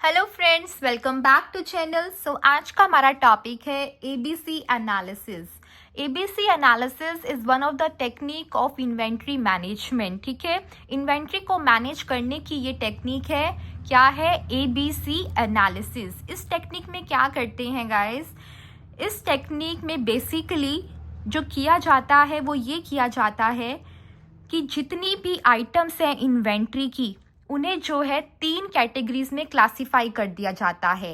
Hello friends, welcome back to channel. आज का हमारा टॉपिक है ABC analysis. ABC analysis is one of the technique of inventory management. ठीक है, inventory को मैनेज करने की ये टेक्निक है। क्या है? ABC analysis. इस टेक्निक में क्या करते हैं गाइस? इस टेक्निक में बेसिकली जो किया जाता है वो ये किया जाता है कि जितनी भी आइटम्स हैं इन्वेंट्री की, उन्हें जो है 3 कैटेगरीज में क्लासिफाई कर दिया जाता है।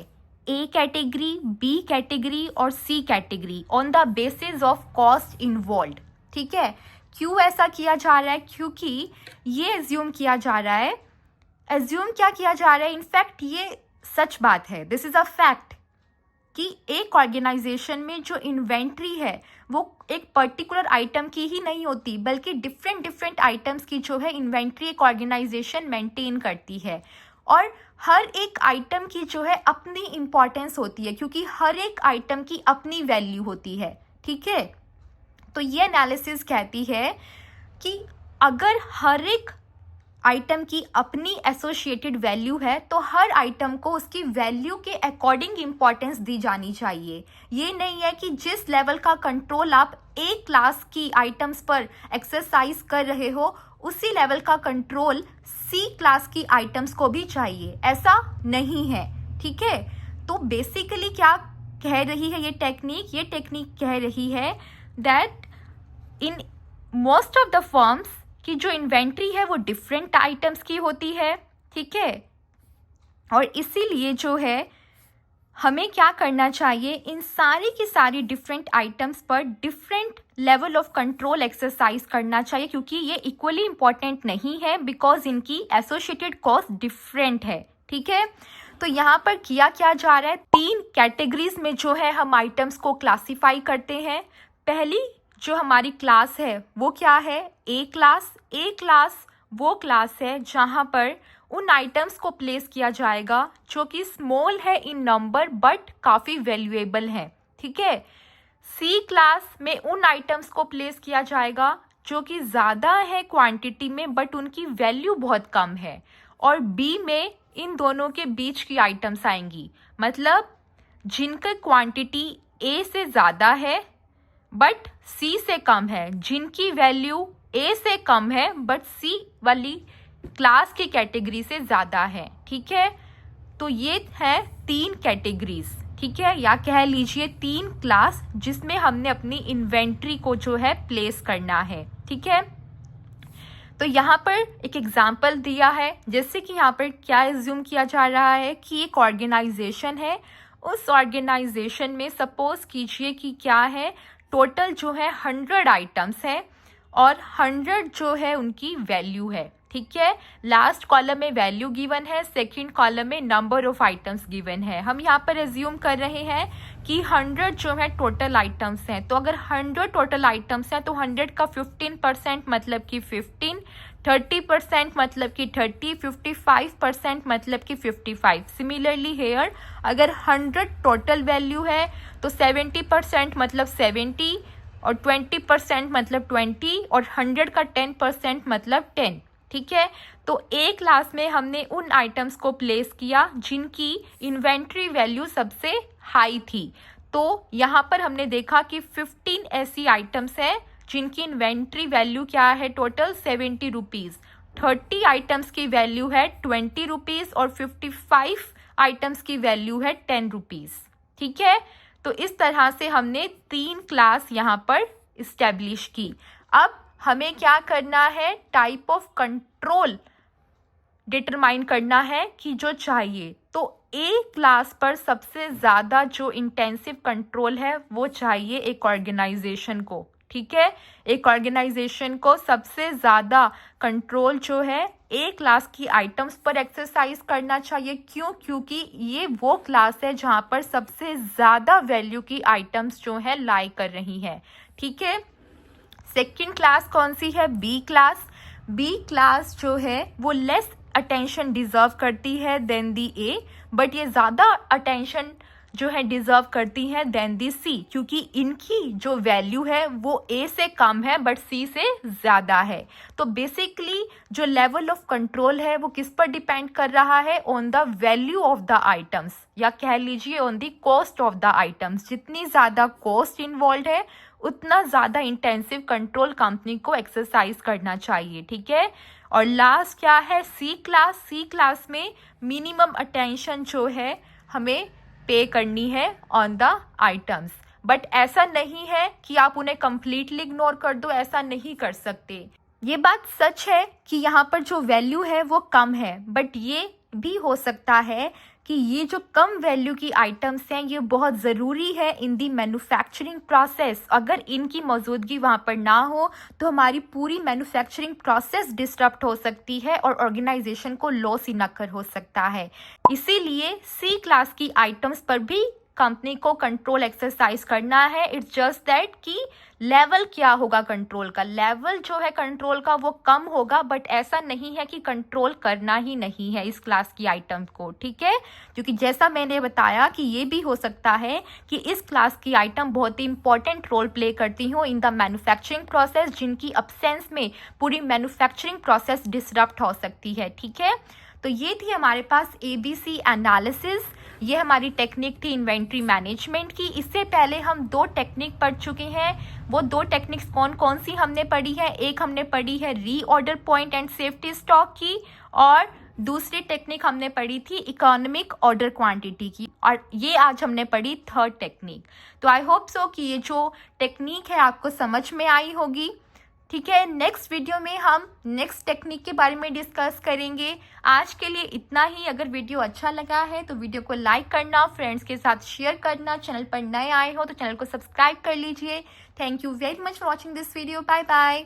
ए कैटेगरी, बी कैटेगरी और C category on the basis of cost involve. ठीक है, क्यों ऐसा किया जा रहा है? क्योंकि ये एज्यूम किया जा रहा है, क्या किया जा रहा है, इनफैक्ट ये सच बात है, दिस इज अ फैक्ट कि एक ऑर्गेनाइजेशन में जो इन्वेंट्री है वो एक पर्टिकुलर आइटम की ही नहीं होती, बल्कि डिफरेंट आइटम्स की जो है इन्वेंट्री एक ऑर्गेनाइजेशन मेंटेन करती है। और हर एक आइटम की जो है अपनी इम्पॉर्टेंस होती है, क्योंकि हर एक आइटम की अपनी वैल्यू होती है। ठीक है, तो ये एनालिसिस कहती है कि अगर हर एक आइटम की अपनी एसोसिएटेड वैल्यू है तो हर आइटम को उसकी वैल्यू के अकॉर्डिंग इम्पॉर्टेंस दी जानी चाहिए। ये नहीं है कि जिस लेवल का कंट्रोल आप एक क्लास की आइटम्स पर एक्सरसाइज कर रहे हो, उसी लेवल का कंट्रोल सी क्लास की आइटम्स को भी चाहिए, ऐसा नहीं है। ठीक है, तो बेसिकली क्या कह रही है ये टेक्निक कह रही है that in most of the firms कि जो इन्वेंट्री है वो डिफरेंट आइटम्स की होती है। ठीक है, और इसीलिए जो है हमें क्या करना चाहिए, इन सारी की सारी डिफरेंट आइटम्स पर different level of control exercise करना चाहिए, क्योंकि ये इक्वली इंपॉर्टेंट नहीं है, बिकॉज इनकी एसोसिएटेड कॉस्ट डिफरेंट है। ठीक है, तो यहाँ पर किया क्या जा रहा है, 3 कैटेगरीज में जो है हम आइटम्स को क्लासीफाई करते हैं। पहली जो हमारी क्लास है वो क्या है? ए क्लास। ए क्लास वो क्लास है जहाँ पर उन आइटम्स को प्लेस किया जाएगा जो कि स्मॉल है इन नंबर बट काफ़ी वैल्यूएबल है। ठीक है, सी क्लास में उन आइटम्स को प्लेस किया जाएगा जो कि ज़्यादा है क्वांटिटी में बट उनकी वैल्यू बहुत कम है। और बी में इन दोनों के बीच की आइटम्स आएंगी, मतलब जिनका क्वांटिटी ए से ज़्यादा है बट सी से कम है, जिनकी वैल्यू ए से कम है बट सी वाली क्लास की कैटेगरी से ज़्यादा है। ठीक है, तो ये है 3 कैटेगरीज। ठीक है, या कह लीजिए 3 क्लास जिसमें हमने अपनी इन्वेंट्री को जो है प्लेस करना है। ठीक है, तो यहाँ पर एक एग्जाम्पल दिया है, जैसे कि यहाँ पर क्या एज्यूम किया जा रहा है कि एक ऑर्गेनाइजेशन है, उस ऑर्गेनाइजेशन में सपोज कीजिए कि क्या है, टोटल जो है 100 आइटम्स है और 100 जो है उनकी वैल्यू है। ठीक है, लास्ट कॉलम में वैल्यू गिवन है, सेकंड कॉलम में नंबर ऑफ आइटम्स गिवन है। हम यहाँ पर एज्यूम कर रहे हैं कि 100 जो है टोटल आइटम्स हैं, तो अगर 100 टोटल आइटम्स हैं तो 100 का 15% मतलब कि 15, 30% मतलब कि 30, 55% मतलब कि 55। सिमिलरली हेयर अगर 100 टोटल वैल्यू है तो 70% मतलब 70 और 20% मतलब 20 और 100 का 10% मतलब 10। ठीक है, तो एक क्लास में हमने उन आइटम्स को प्लेस किया जिनकी इन्वेंट्री वैल्यू सबसे हाई थी। तो यहाँ पर हमने देखा कि 15 ऐसी आइटम्स हैं जिनकी इन्वेंट्री वैल्यू क्या है, टोटल 70 रुपीज़। 30 आइटम्स की वैल्यू है 20 रुपीज़ और 55 आइटम्स की वैल्यू है 10 रुपीज़। ठीक है, तो इस तरह से हमने 3 क्लास यहाँ पर इस्टेब्लिश की। अब हमें क्या करना है, टाइप ऑफ कंट्रोल डिटरमाइन करना है कि जो चाहिए। तो ए क्लास पर सबसे ज़्यादा जो इंटेंसिव कंट्रोल है वो चाहिए एक ऑर्गेनाइजेशन को। ठीक है, एक ऑर्गेनाइजेशन को सबसे ज़्यादा कंट्रोल जो है ए क्लास की आइटम्स पर एक्सरसाइज करना चाहिए। क्यों? क्योंकि ये वो क्लास है जहाँ पर सबसे ज़्यादा वैल्यू की आइटम्स जो है लाई कर रही हैं। ठीक है, सेकंड क्लास कौन सी है? B class. बी क्लास जो है वो लेस अटेंशन डिजर्व करती है देन दी ए, बट ये ज़्यादा अटेंशन जो है डिजर्व करती हैं देन दी सी, क्योंकि इनकी जो वैल्यू है वो ए से कम है बट सी से ज़्यादा है। तो बेसिकली जो लेवल ऑफ कंट्रोल है वो किस पर डिपेंड कर रहा है, on the value of the items, या कह लीजिए on the cost of the items. जितनी ज़्यादा कॉस्ट इन्वॉल्व है उतना ज़्यादा इंटेंसिव कंट्रोल कंपनी को एक्सरसाइज करना चाहिए, ठीक है। और लास्ट क्या है, सी क्लास। सी क्लास में मिनिमम अटेंशन जो है हमें पे करनी है ऑन द आइटम्स, बट ऐसा नहीं है कि आप उन्हें कंप्लीटली इग्नोर कर दो, ऐसा नहीं कर सकते। ये बात सच है कि यहाँ पर जो वैल्यू है वो कम है, बट ये भी हो सकता है कि ये जो कम वैल्यू की आइटम्स हैं ये बहुत ज़रूरी है इन दी मैन्युफैक्चरिंग प्रोसेस। अगर इनकी मौजूदगी वहाँ पर ना हो तो हमारी पूरी मैन्युफैक्चरिंग प्रोसेस डिस्टर्ब हो सकती है और ऑर्गेनाइजेशन को लॉस इनकर हो सकता है। इसीलिए सी क्लास की आइटम्स पर भी कंपनी को कंट्रोल एक्सरसाइज करना है। इट्स जस्ट दैट कि लेवल क्या होगा कंट्रोल का, लेवल जो है कंट्रोल का वो कम होगा, बट ऐसा नहीं है कि कंट्रोल करना ही नहीं है इस क्लास की आइटम को, ठीक है। क्योंकि जैसा मैंने बताया कि ये भी हो सकता है कि इस क्लास की आइटम बहुत ही इंपॉर्टेंट रोल प्ले करती हो इन द मैन्युफैक्चरिंग प्रोसेस, जिनकी अब्सेंस में पूरी मैन्युफैक्चरिंग प्रोसेस डिसरप्ट हो सकती है, ठीक है। तो ये थी हमारे पास ABC एनालिसिस। ये हमारी टेक्निक थी इन्वेंट्री मैनेजमेंट की। इससे पहले हम 2 टेक्निक पढ़ चुके हैं। वो 2 टेक्निक्स कौन कौन सी हमने पढ़ी है, एक हमने पढ़ी है reorder point and safety stock की, और दूसरी टेक्निक हमने पढ़ी थी इकोनॉमिक ऑर्डर क्वांटिटी की, और ये आज हमने पढ़ी थर्ड टेक्निक। तो आई होप सो कि ये जो टेक्निक है आपको समझ में आई होगी, ठीक है। नेक्स्ट वीडियो में हम नेक्स्ट टेक्निक के बारे में डिस्कस करेंगे। आज के लिए इतना ही। अगर वीडियो अच्छा लगा है तो वीडियो को लाइक करना, फ्रेंड्स के साथ शेयर करना, चैनल पर नए आए हो तो चैनल को सब्सक्राइब कर लीजिए। Thank you very much for watching this video. Bye bye.